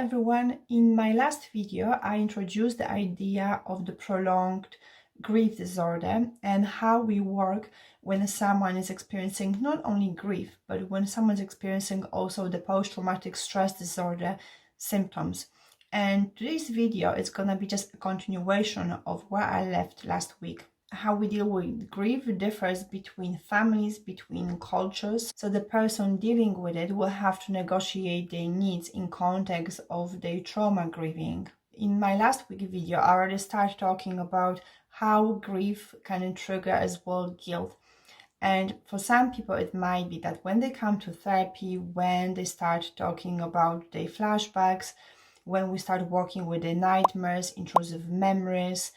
everyone, in my last video I introduced the idea of the prolonged grief disorder and how we work when someone is experiencing not only grief but when someone's experiencing also the post-traumatic stress disorder symptoms. And today's video is gonna be just a continuation of where I left last week. How we deal with grief differs between families, between cultures, so the person dealing with it will have to negotiate their needs in context of their trauma grieving. In my last week video, I already started talking about how grief can trigger as well guilt. And for some people, it might be that when they come to therapy, when they start talking about their flashbacks, when we start working with their nightmares, intrusive memories,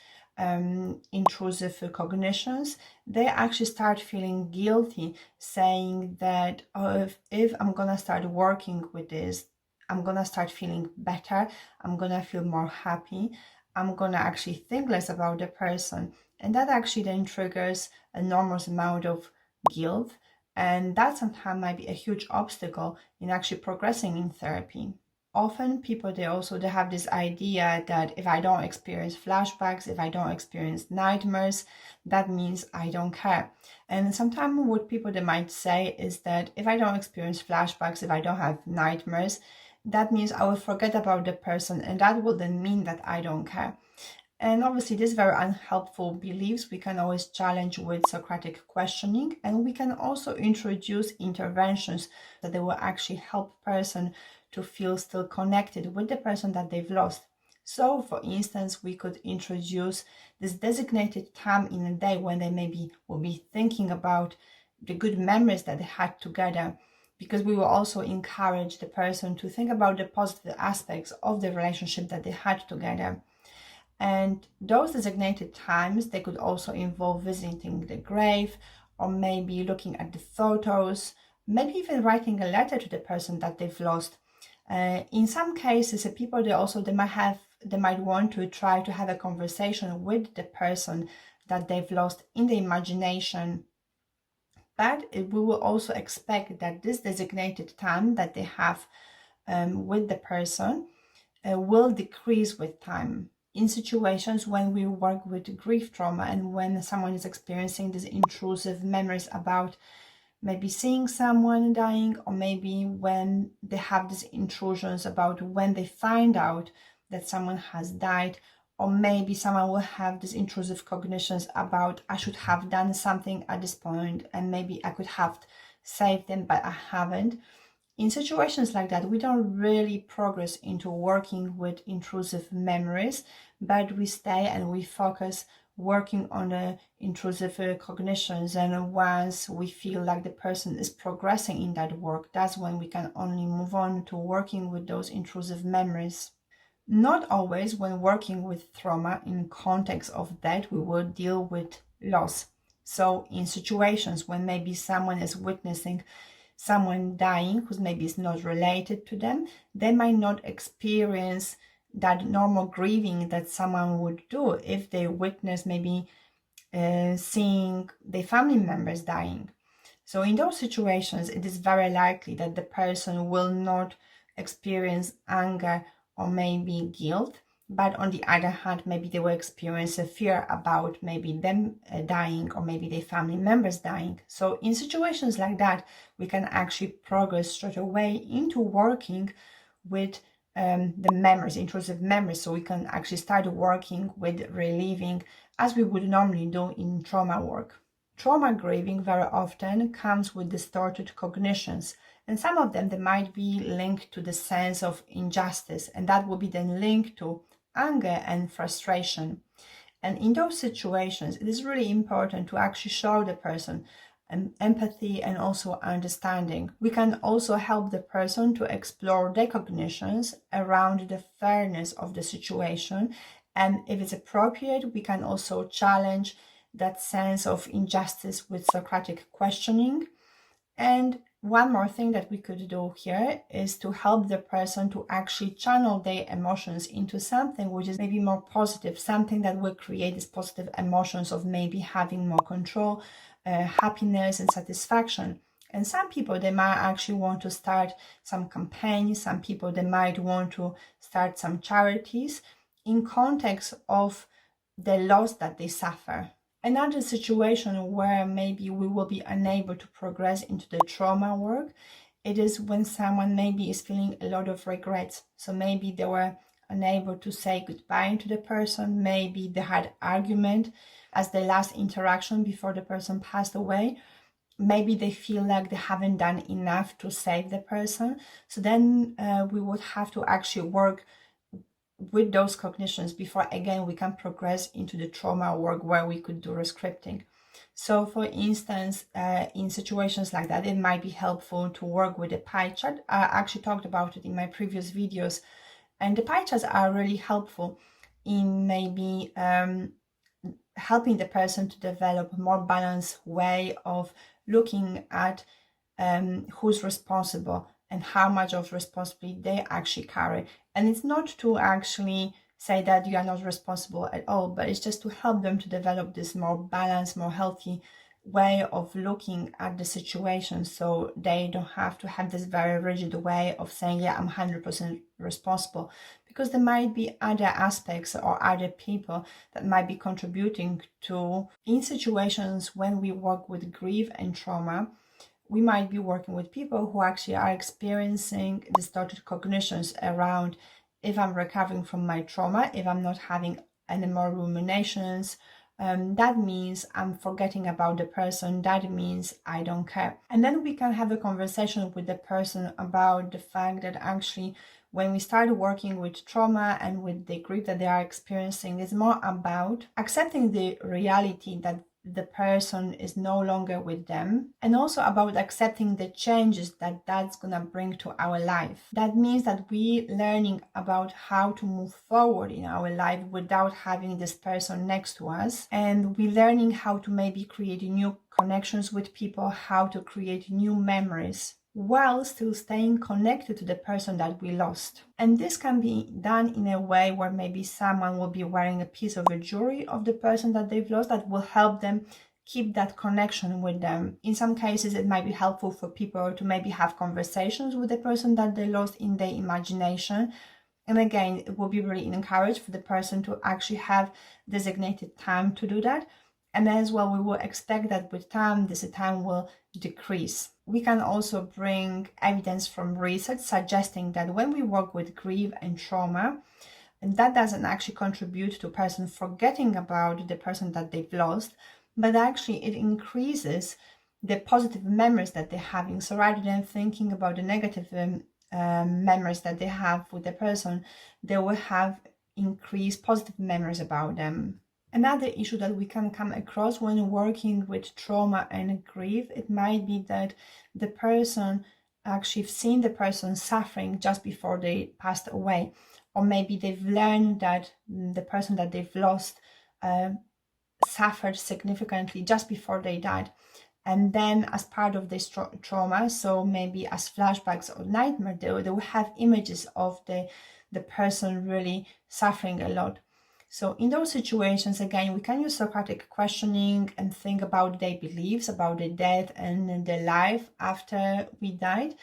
intrusive cognitions, they actually start feeling guilty, saying that, oh, if I'm gonna start working with this, I'm gonna start feeling better, I'm gonna feel more happy, I'm gonna actually think less about the person. And that actually then triggers an enormous amount of guilt, and that sometimes might be a huge obstacle in actually progressing in therapy. Often people, they have this idea that if I don't experience flashbacks, if I don't experience nightmares, that means I don't care. And sometimes what people they might say is that if I don't experience flashbacks, if I don't have nightmares, that means I will forget about the person, and that will then mean that I don't care. And obviously these very unhelpful beliefs we can always challenge with Socratic questioning, and we can also introduce interventions that they will actually help person to feel still connected with the person that they've lost. So for instance, we could introduce this designated time in a day when they maybe will be thinking about the good memories that they had together, because we will also encourage the person to think about the positive aspects of the relationship that they had together. And those designated times, they could also involve visiting the grave, or maybe looking at the photos, maybe even writing a letter to the person that they've lost. In some cases, people they might want to try to have a conversation with the person that they've lost in the imagination. But we will also expect that this designated time that they have with the person will decrease with time. In situations when we work with grief trauma and when someone is experiencing these intrusive memories about maybe seeing someone dying, or maybe when they have these intrusions about when they find out that someone has died, or maybe someone will have these intrusive cognitions about I should have done something at this point and maybe I could have saved them but I haven't. In situations like that, we don't really progress into working with intrusive memories, but we stay and we focus working on the intrusive cognitions. And once we feel like the person is progressing in that work, that's when we can only move on to working with those intrusive memories. Not always when working with trauma in context of that, we will deal with loss. So in situations when maybe someone is witnessing someone dying who's maybe is not related to them, they might not experience that normal grieving that someone would do if they witness maybe seeing their family members dying. So in those situations, it is very likely that the person will not experience anger or maybe guilt, but on the other hand, maybe they will experience a fear about maybe them dying or maybe their family members dying. So in situations like that, we can actually progress straight away into working with the memories, intrusive memories. So we can actually start working with relieving as we would normally do in trauma work. Trauma grieving very often comes with distorted cognitions, and some of them they might be linked to the sense of injustice, and that will be then linked to anger and frustration. And in those situations, it is really important to actually show the person empathy and also understanding. We can also help the person to explore their cognitions around the fairness of the situation, and if it's appropriate, we can also challenge that sense of injustice with Socratic questioning. And one more thing that we could do here is to help the person to actually channel their emotions into something which is maybe more positive, something that will create these positive emotions of maybe having more control, happiness and satisfaction. And some people, they might actually want to start some campaigns. Some people, they might want to start some charities in context of the loss that they suffer. Another situation where maybe we will be unable to progress into the trauma work, it is when someone maybe is feeling a lot of regrets. So maybe they were unable to say goodbye to the person. Maybe they had argument as the last interaction before the person passed away. Maybe they feel like they haven't done enough to save the person. So then we would have to actually work with those cognitions before again we can progress into the trauma work where we could do rescripting. So for instance, in situations like that, it might be helpful to work with a pie chart. I actually talked about it in my previous videos, and the pie charts are really helpful in maybe helping the person to develop a more balanced way of looking at who's responsible and how much of responsibility they actually carry. And it's not to actually say that you are not responsible at all, but it's just to help them to develop this more balanced, more healthy way of looking at the situation, so they don't have to have this very rigid way of saying, yeah, I'm 100% responsible, because there might be other aspects or other people that might be contributing to. In situations when we work with grief and trauma, we might be working with people who actually are experiencing distorted cognitions around, if I'm recovering from my trauma, if I'm not having any more ruminations, that means I'm forgetting about the person. That means I don't care. And then we can have a conversation with the person about the fact that actually when we start working with trauma and with the grief that they are experiencing, it's more about accepting the reality that the person is no longer with them, and also about accepting the changes that that's gonna bring to our life. That means that we learning about how to move forward in our life without having this person next to us, and we learning how to maybe create new connections with people, how to create new memories while still staying connected to the person that we lost. And this can be done in a way where maybe someone will be wearing a piece of a jewelry of the person that they've lost that will help them keep that connection with them. In some cases, it might be helpful for people to maybe have conversations with the person that they lost in their imagination. And again, it will be really encouraged for the person to actually have designated time to do that. And as well, we will expect that with time, this time will decrease. We can also bring evidence from research suggesting that when we work with grief and trauma, and that doesn't actually contribute to a person forgetting about the person that they've lost, but actually it increases the positive memories that they're having. So rather than thinking about the negative memories that they have with the person, they will have increased positive memories about them. Another issue that we can come across when working with trauma and grief, it might be that the person actually seen the person suffering just before they passed away, or maybe they've learned that the person that they've lost suffered significantly just before they died. And then as part of this trauma, so maybe as flashbacks or nightmare, they will have images of the person really suffering a lot. So in those situations, again, we can use Socratic questioning and think about their beliefs about the death and the life after we died.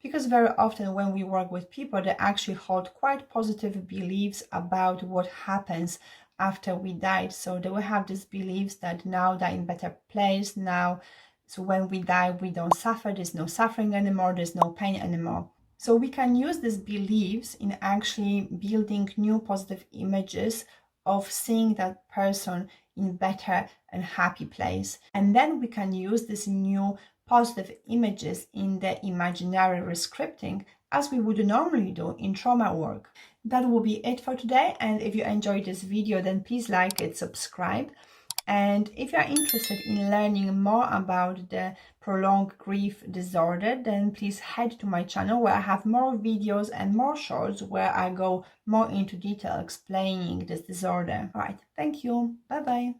Because very often when we work with people, they actually hold quite positive beliefs about what happens after we died. So they will have these beliefs that now they're in a better place now. So when we die, we don't suffer. There's no suffering anymore. There's no pain anymore. So we can use these beliefs in actually building new positive images of seeing that person in better and happy place. And then we can use these new positive images in the imaginary rescripting as we would normally do in trauma work. That will be it for today. And if you enjoyed this video, then please like it, subscribe. And if you are interested in learning more about the prolonged grief disorder, then please head to my channel where I have more videos and more shorts where I go more into detail explaining this disorder. All right, thank you. Bye-bye.